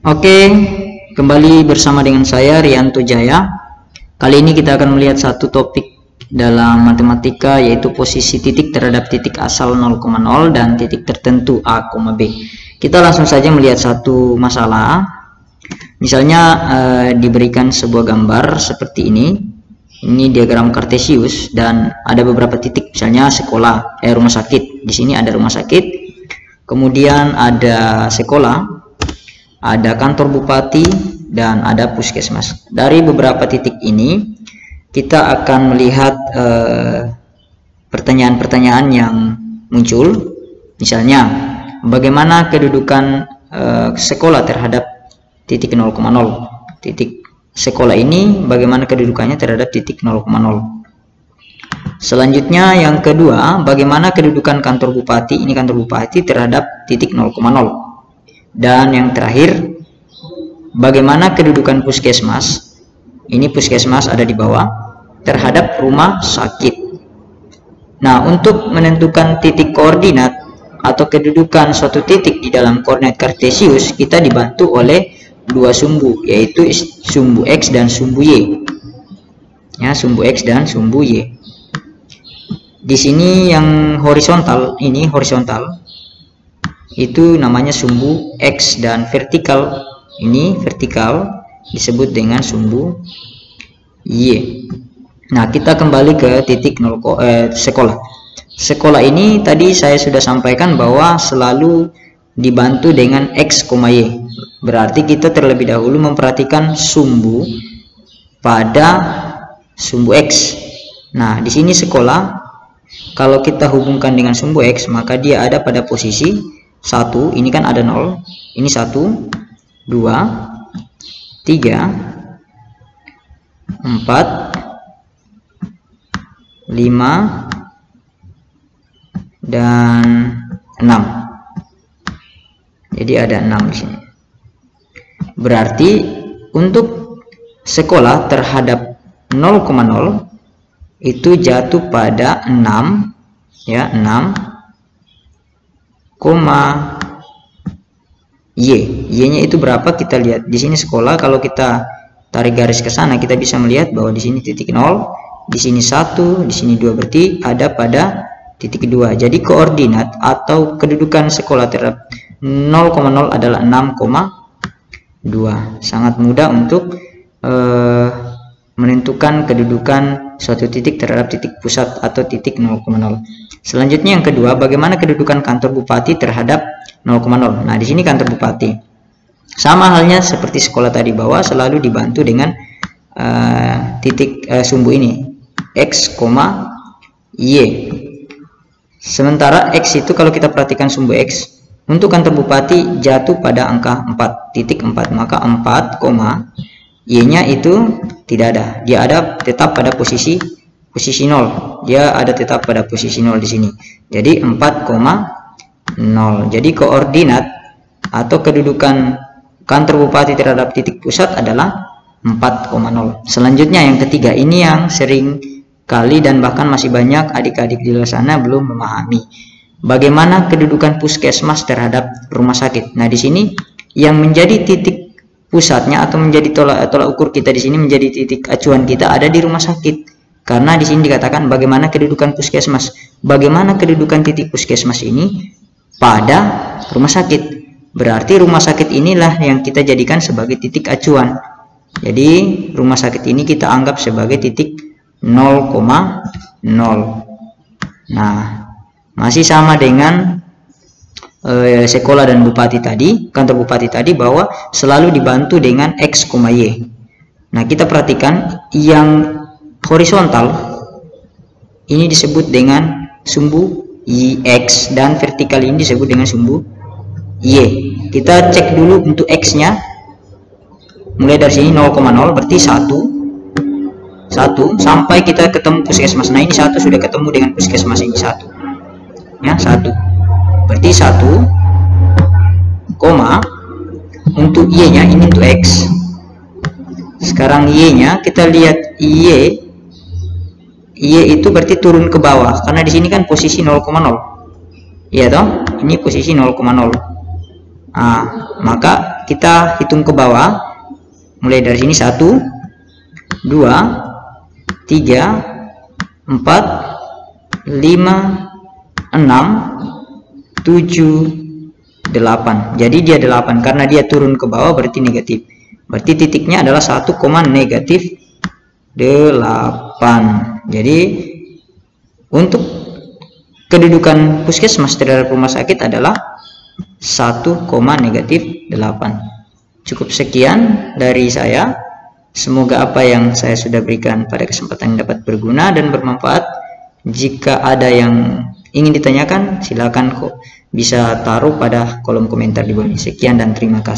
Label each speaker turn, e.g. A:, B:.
A: Oke, kembali bersama dengan saya Rianto Jaya. Kali ini kita akan melihat satu topik dalam matematika, yaitu posisi titik terhadap titik asal 0,0 dan titik tertentu A, B. Kita langsung saja melihat satu masalah. Misalnya diberikan sebuah gambar seperti ini. Ini diagram Kartesius dan ada beberapa titik, misalnya sekolah, rumah sakit. Di sini ada rumah sakit, kemudian ada sekolah, ada kantor bupati, dan ada puskesmas. Dari beberapa titik ini kita akan melihat pertanyaan-pertanyaan yang muncul. Misalnya, bagaimana kedudukan sekolah terhadap titik 0,0? Titik sekolah ini bagaimana kedudukannya terhadap titik 0,0? Selanjutnya yang kedua, bagaimana kedudukan kantor bupati, ini kantor bupati, terhadap titik 0,0? Dan yang terakhir, bagaimana kedudukan puskesmas, ini puskesmas ada di bawah, terhadap rumah sakit. Nah, untuk menentukan titik koordinat atau kedudukan suatu titik di dalam koordinat Kartesius, kita dibantu oleh dua sumbu, yaitu sumbu X dan sumbu Y. Ya, sumbu X dan sumbu Y. Di sini yang horizontal, ini horizontal, itu namanya sumbu X, dan vertikal, ini vertikal, disebut dengan sumbu Y. Nah, kita kembali ke titik sekolah. Sekolah ini tadi saya sudah sampaikan bahwa selalu dibantu dengan X, Y. Berarti kita terlebih dahulu memperhatikan sumbu pada sumbu X. Nah, di sini sekolah, kalau kita hubungkan dengan sumbu X, maka dia ada pada posisi 1, ini kan ada 0, ini 1, 2, 3, 4, 5, dan 6. Jadi ada 6 di sini. Berarti untuk sekolah terhadap 0,0 itu jatuh pada 6, ya, 6, Y. Y-nya itu berapa? Kita lihat di sini sekolah. Kalau kita tarik garis ke sana, kita bisa melihat bahwa di sini titik 0, di sini 1, di sini 2, berarti ada pada titik 2. Jadi koordinat atau kedudukan sekolah terhadap 0,0 adalah 6,2. Sangat mudah untuk menentukan kedudukan suatu titik terhadap titik pusat atau titik 0,0. Selanjutnya yang kedua, bagaimana kedudukan kantor bupati terhadap 0,0? Nah, di sini kantor bupati. Sama halnya seperti sekolah tadi, bahwa selalu dibantu dengan titik sumbu ini, X, Y. Sementara X itu kalau kita perhatikan sumbu X, untuk kantor bupati jatuh pada angka 4, titik 4. Maka 4, Y-nya itu tidak ada. Dia ada tetap pada posisi 0. Dia ada tetap pada posisi 0 di sini. Jadi 4,0. Jadi koordinat atau kedudukan kantor bupati terhadap titik pusat adalah 4,0. Selanjutnya yang ketiga, ini yang sering kali dan bahkan masih banyak adik-adik di luar sana belum memahami. Bagaimana kedudukan puskesmas terhadap rumah sakit? Nah, di sini yang menjadi titik pusatnya atau menjadi tolak ukur kita di sini, menjadi titik acuan kita ada di rumah sakit. Karena di sini dikatakan bagaimana kedudukan puskesmas. Bagaimana kedudukan titik puskesmas ini pada rumah sakit. Berarti rumah sakit inilah yang kita jadikan sebagai titik acuan. Jadi rumah sakit ini kita anggap sebagai titik 0,0. Nah, masih sama dengan sekolah dan bupati tadi, kantor bupati tadi, bahwa selalu dibantu dengan X, Y. Nah, kita perhatikan yang horizontal ini disebut dengan sumbu X, dan vertikal ini disebut dengan sumbu Y. Kita cek dulu untuk X-nya. Mulai dari sini 0,0 berarti 1 sampai kita ketemu puskesmas. Nah, ini 1 sudah ketemu dengan puskesmas ini 1. Ya, 1. Berarti 1, untuk Y-nya ini untuk X. Sekarang Y-nya kita lihat, Y itu berarti turun ke bawah karena di sini kan posisi 0,0. Iya toh? Ini posisi 0,0. Nah, maka kita hitung ke bawah. Mulai dari sini 1, 2, 3, 4, 5, 6, 7, 8. Jadi dia 8 karena dia turun ke bawah berarti negatif. Berarti titiknya adalah 1, negatif 8. Jadi untuk kedudukan puskesmas terhadap rumah sakit adalah 1, negatif 8. Cukup sekian dari saya. Semoga apa yang saya sudah berikan pada kesempatan ini dapat berguna dan bermanfaat. Jika ada yang ingin ditanyakan, silakan kok bisa taruh pada kolom komentar di bawah ini. Sekian dan terima kasih.